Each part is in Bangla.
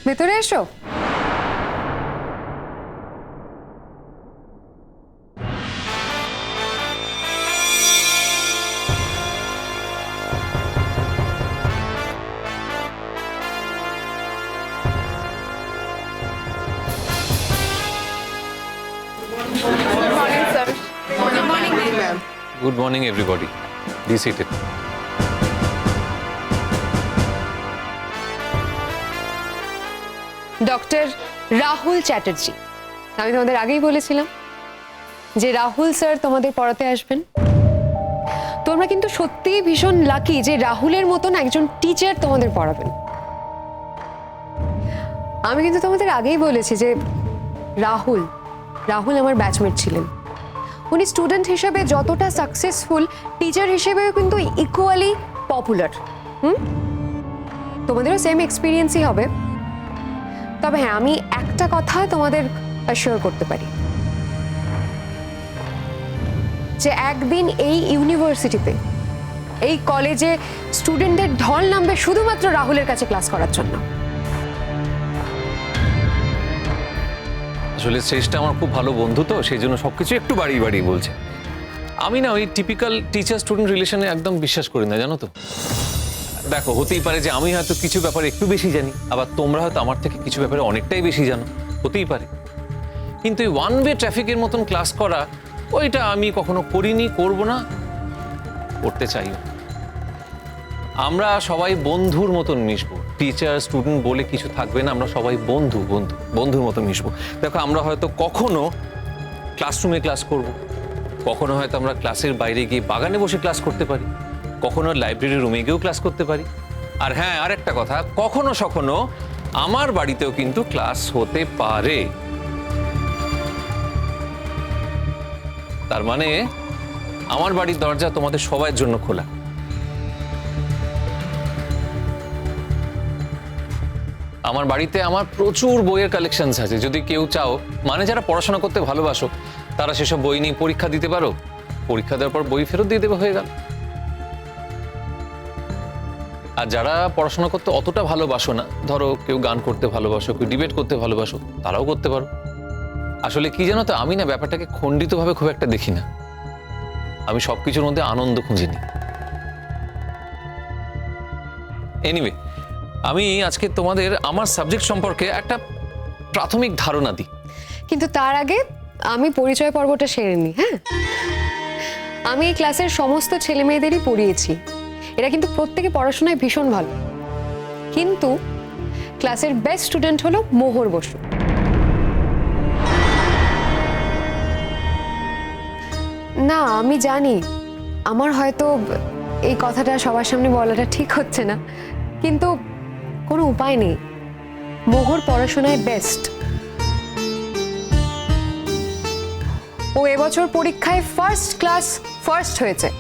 ভেতরে এসো। Good morning, everybody. Be seated. Doctor Rahul Chatterjee, আমি তোমাদের আগেই বলেছিলাম যে রাহুল স্যার তোমাদের পড়াতে আসবেন। তোমরা কিন্তু সত্যিই ভীষণ লাকি যে রাহুলের মতন একজন টিচার তোমাদের পড়াবেন। আমি কিন্তু তোমাদের আগেই বলেছি যে রাহুল আমার ব্যাচমেট ছিলেন। উনি স্টুডেন্ট হিসেবে যতটা সাকসেসফুল, টিচার হিসেবেও কিন্তু ইকুয়ালি পপুলার। তোমাদেরও সেম এক্সপিরিয়েন্সই হবে। তবে হ্যাঁ, আমি একটা কথা তোমাদের অ্যাসিওর করতে পারি যে একদিন এই ইউনিভার্সিটিতে, এই কলেজে স্টুডেন্টদের ঢল নামবে শুধুমাত্র রাহুলের কাছে ক্লাস করার জন্য। আসলে শ্রেষ্ঠটা আমার খুব ভালো বন্ধু, তো সেই জন্য সবকিছু একটু বাড়িয়ে বাড়িয়ে বলছে। আমি না ওই টিপিক্যাল টিচার স্টুডেন্ট রিলেশনে একদম বিশ্বাস করি না, জানো তো। দেখো, হতেই পারে যে আমি হয়তো কিছু ব্যাপারে একটু বেশি জানি, আবার তোমরা হয়তো আমার থেকে কিছু ব্যাপারে অনেকটাই বেশি জানো, হতেই পারে। কিন্তু এই ওয়ান ওয়ে ট্রাফিকের মতন ক্লাস করা, ওইটা আমি কখনো করিনি, করব না, করতে চাইও। আমরা সবাই বন্ধুর মতন মিশবো। টিচার স্টুডেন্ট বলে কিছু থাকবে না, আমরা সবাই বন্ধুর মতো মিশবো। দেখো, আমরা হয়তো কখনো ক্লাসরুমে ক্লাস করব, কখনো হয়তো আমরা ক্লাসের বাইরে গিয়ে বাগানে বসে ক্লাস করতে পারি, কখনো লাইব্রেরি রুমে গিয়েও ক্লাস করতে পারি। আর হ্যাঁ, আরেকটা কথা, কখনো সখনো আমার বাড়িতেও কিন্তু ক্লাস হতে পারে। তার মানে আমার বাড়ির দরজা তোমাদের সবার জন্য খোলা। আমার বাড়িতে আমার প্রচুর বইয়ের কালেকশনস আছে। যদি কেউ চাও, মানে যারা পড়াশোনা করতে ভালোবাসো, তারা সেসব বই নিয়ে পরীক্ষা দিতে পারো। পরীক্ষা দেওয়ার পর বই ফেরত দিয়ে দেবে, হয়ে গেল। আর যারা পড়াশোনা করতে অতটা ভালোবাসো না, ধরো কেউ গান করতে ভালোবাসো, কেউ ডিবেট করতে ভালোবাসো, তারাও করতে পারো। আসলে কি জানো তো, আমি না ব্যাপারটাকে খণ্ডিতভাবে খুব একটা দেখি না। আমি সবকিছুর মধ্যে আনন্দ খুঁজে নিই। এনিওয়ে, আমি আজকে তোমাদের আমার সাবজেক্ট সম্পর্কে একটা প্রাথমিক ধারণা দিই। কিন্তু তার আগে আমি পরিচয় পর্বটা সেরে নিই। হ্যাঁ, আমি এই ক্লাসের সমস্ত ছেলে মেয়েদেরই পড়িয়েছি। এরা কিন্তু প্রত্যেকে পড়াশোনায় ভীষণ ভালো, কিন্তু ক্লাসের বেস্ট স্টুডেন্ট হলো মোহর বসু। না, আমি জানি আমার হয়তো এই কথাটা সবার সামনে বলাটা ঠিক হচ্ছে না, কিন্তু কোনো উপায় নেই। মোহর পড়াশোনায় বেস্ট। ও এবছর পরীক্ষায় ফার্স্ট ক্লাস ফার্স্ট হয়েছে।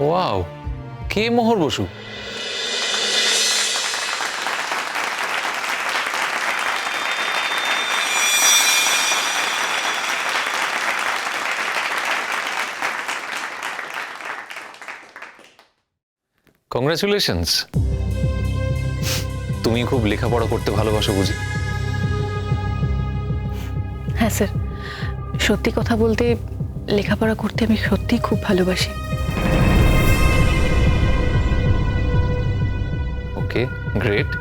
ওয়াও, কে মোহর বসু? কংগ্রাচুলেশনস। তুমি খুব লেখাপড়া করতে ভালোবাসো বুঝি? হ্যাঁ স্যার, সত্যি কথা বলতে লেখাপড়া করতে আমি সত্যিই খুব ভালোবাসি। ওকে, গ্রেট।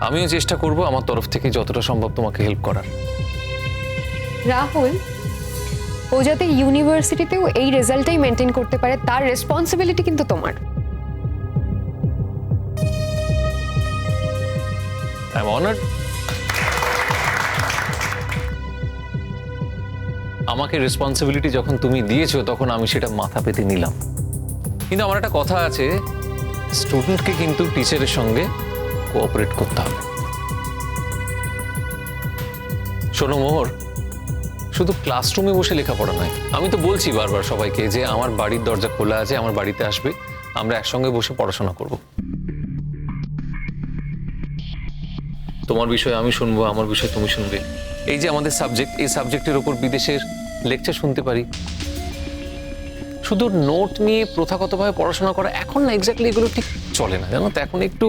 আমিও চেষ্টা করব আমার তরফ থেকে যতটা সম্ভব তোমাকে হেল্প করার। রাহুল, ও যাতে ইউনিভার্সিটিতেও এই রেজাল্টটাই মেনটেন করতে পারে, তার রেসপন্সিবিলিটি কিন্তু তোমার। I am honoured. আমাকে রেসপন্সিবিলিটি যখন তুমি দিয়েছো, তখন আমি সেটা মাথা পেতে নিলাম। কিন্তু আমার একটা কথা আছে, স্টুডেন্টকে কিন্তু টিচারের সঙ্গে কোঅপারেট করতে হবে। শোনো মোহর, শুধু ক্লাসরুমে বসে লেখাপড়া নয়। আমি তো বলছি বারবার সবাইকে যে আমার বাড়ির দরজা খোলা আছে, আমার বাড়িতে আসবে, আমরা একসঙ্গে বসে পড়াশোনা করব। তোমার বিষয় আমি শুনবো, আমার বিষয় তুমি শুনবে। এই যে আমাদের সাবজেক্ট, এই সাবজেক্টের উপর বিদেশের লেকচার শুনতে পারি, শুধু নোট নিয়ে প্রথাগতভাবে পড়াশোনা করা এখন না এক্স্যাক্টলি এগুলো ঠিক চলে না, জানো তো। এখন একটু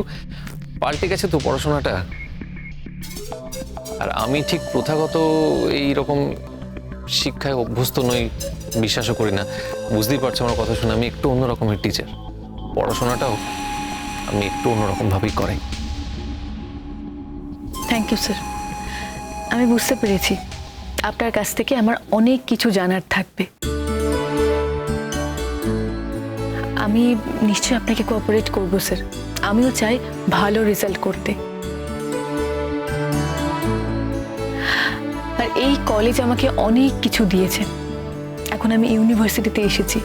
পাল্টে গেছে তো পড়াশোনাটা। আর আমি ঠিক প্রথাগত এই রকম শিক্ষায় অভ্যস্ত নই, বিশ্বাসও করি না। বুঝতেই পারছো আমার কথা শুনে, আমি একটু অন্যরকমের টিচার। পড়াশোনাটাও আমি একটু অন্যরকম ভাবেই করাই। থ্যাংক ইউ স্যার, আমি বুঝতে পেরেছি আপনার কাছ থেকে আমার অনেক কিছু জানার থাকবে। আমি নিশ্চয়ই আপনাকে কোঅপারেট করব স্যার। আমিও চাই ভালো রেজাল্ট করতে। আর এই কলেজ আমাকে অনেক কিছু দিয়েছে। এখন আমি ইউনিভার্সিটিতে এসেছি,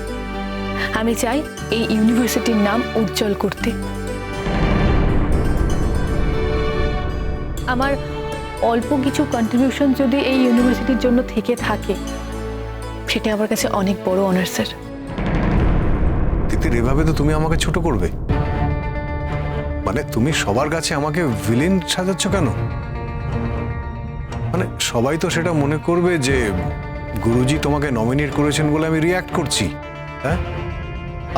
আমি চাই এই ইউনিভার্সিটির নাম উজ্জ্বল করতে। আমার অল্প কিছু কন্ট্রিবিউশন যদি এই ইউনিভার্সিটির জন্য থেকে থাকে, সেটা আমার কাছে অনেক বড় অনার স্যার। তিতির, এভাবে তো তুমি আমাকে ছোট করবে। মানে তুমি সবার কাছে আমাকে ভিলেন সাজাচ্ছ কেন? মানে সবাই তো সেটা মনে করবে যে গুরুজি তোমাকে নমিনেট করেছেন বলে আমি রিয়াক্ট করছি। হ্যাঁ,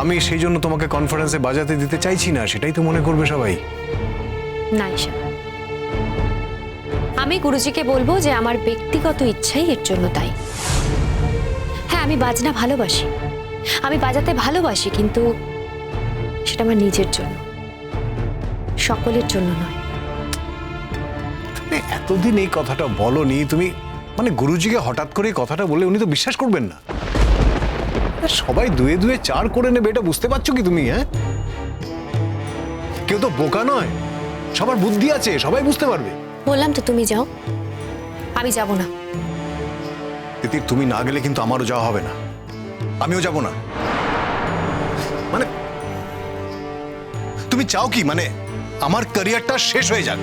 আমি সেই জন্য তোমাকে কনফারেন্সে বাজাতে দিতে চাইছি না, সেটাই তো মনে করবে সবাই। না ঈশান, আমি গুরুজিকে বলবো যে আমার ব্যক্তিগত ইচ্ছাই এর জন্য তাই। হ্যাঁ, আমি বাজনা ভালোবাসি, আমি বাজাতে ভালোবাসি, কিন্তু সেটা আমার নিজের জন্য, সকলের জন্য নয়। মানে এতদিন এই কথাটা বলনি তুমি, মানে গুরুজিকে হঠাৎ করে এই কথাটা বলে উনি তো বিশ্বাস করবেন না। সবাই দুয়ে দুয়ে চার করে নেবে, এটা বুঝতে পারছো কি তুমি? হ্যাঁ, কেউ তো বোকা নয়, সবার বুদ্ধি আছে, সবাই বুঝতে পারবে। বললাম তো তুমি যাও, আমি যাব না। তিতির, তুমি না গেলে কিন্তু আমারও যাওয়া হবে না, আমিও যাব না। মানে তুমি চাও কি, মানে আমার ক্যারিয়ারটা শেষ হয়ে যাক?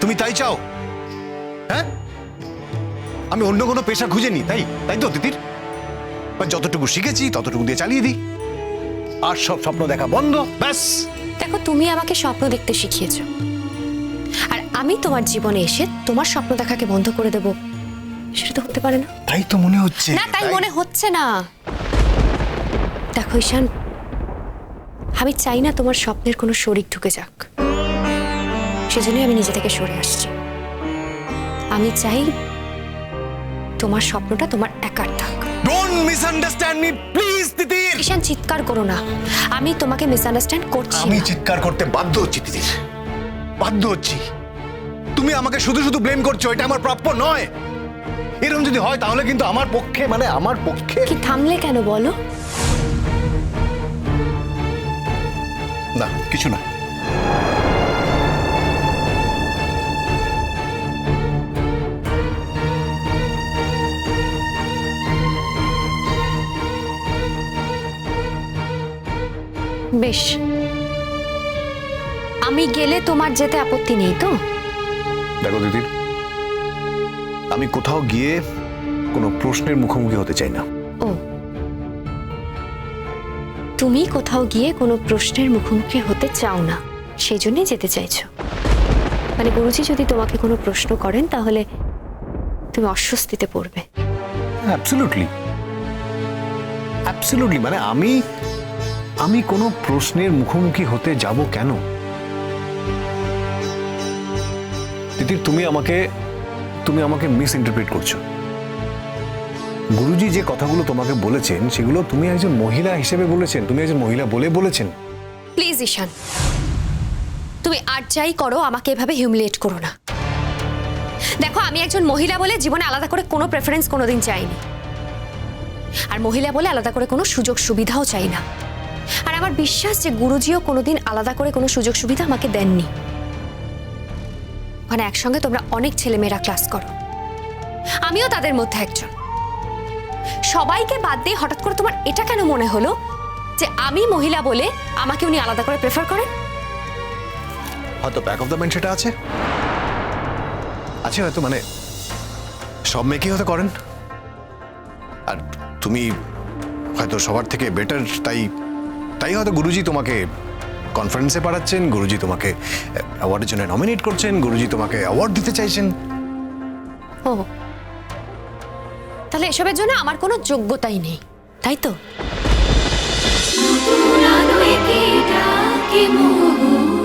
তুমি তাই চাও? হ্যাঁ, আমি অন্য কোনো পেশা খুঁজে নি, তাই তাই তো তিতির? যতটুকু শিখেছি ততটুকু দিয়ে চালিয়ে দিই, আর সব স্বপ্ন দেখা বন্ধ, ব্যাস। দেখো, তুমি আমাকে স্বপ্ন দেখতে শিখিয়েছো, আর আমি তোমার জীবনে এসে তোমার স্বপ্ন দেখাকে বন্ধ করে দেব, সেটা তো হতে পারে না। তাই তো মনে হচ্ছে। না, তাই মনে হচ্ছে না। দেখো ঈশান, আমি চাই না তোমার স্বপ্নের কোনো শরীক ঢুকে যাক, সেজন্যই আমি নিজে থেকে সরে আসছি। আমি চাই তোমার স্বপ্নটা তোমার একার থাক। ডোন্ট মিসআন্ডারস্ট্যান্ড মি প্লিজ তিতির। ঈশান, চিৎকার করো না, আমি তোমাকে মিসআন্ডারস্ট্যান্ড করছি আমি না। চিৎকার করতে বাধ্য হচ্ছি তিতির, বাধ্য হচ্ছি। তুমি আমাকে শুধু শুধু ব্লেম করছো, এটা আমার প্রাপ্য নয়। এরকম যদি হয় তাহলে কিন্তু আমার পক্ষে, মানে আমার পক্ষে। কি থামলে কেন বলো? না, কিছু না। বেশ, আমি গেলে তোমার যেতে আপত্তি নেই তো? দেখো দিদির, আমি কোথাও গিয়ে কোনো প্রশ্নের মুখোমুখি হতে চাই না। ও, তুমি কোথাও গিয়ে কোনো প্রশ্নের মুখোমুখি হতে চাও না, সেই জন্যই যেতে চাইছো। মানে গুরুজি যদি তোমাকে কোনো প্রশ্ন করেন তাহলে তুমি অস্বস্তিতে পড়বে। Absolutely, absolutely. মানে আমি কোনো প্রশ্নের মুখোমুখি হতে যাব কেন? তিতির, তুমি আমাকে মিস ইন্টারপ্রেট করছো। গুরুজি যে কথাগুলো তোমাকে বলেছেন সেগুলো তুমি একজন মহিলা হিসেবে বলেছেন, তুমি একজন মহিলা বলে বলেছেন। প্লিজ ঈশান, তুমি আর যাই করো আমাকে এভাবে হিউমিলিয়েট করো না। দেখো, আমি একজন মহিলা বলে জীবনে আলাদা করে কোনো প্রেফারেন্স কোনোদিন চাইনি, আর মহিলা বলে আলাদা করে কোনো সুযোগ সুবিধাও চাই না। আর আমার বিশ্বাস যে গুরুজিও কোনোদিন আলাদা করে কোনো সুযোগ সুবিধা আমাকে দেননি। মানে একসঙ্গে তোমরা অনেক ছেলেমেয়েরা ক্লাস করো, আমিও তাদের মধ্যে একজন। সবাইকে বাদ দিয়ে হঠাৎ করে তোমার এটা কেন মনে হলো যে আমি মহিলা বলে আমাকে উনি আলাদা করে প্রেফার করেন? হয়তো ব্যাক অফ দ্য মাইন্ড সেটা আছে, হয়তো। মানে সব মেয়েকেই হয়তো করেন, আর তুমি হয়তো সবার থেকে বেটার, তাই হয়তো গুরুজি তোমাকে কনফারেন্সে পাঠাচ্ছেন, গুরুজি তোমাকে অ্যাওয়ার্ডের জন্য নমিনেট করছেন, গুরুজি তোমাকে অ্যাওয়ার্ড দিতে চাইছেন। ও, তাহলে এসবের জন্য আমার কোনো যোগ্যতাই নেই, তাই তো? oh,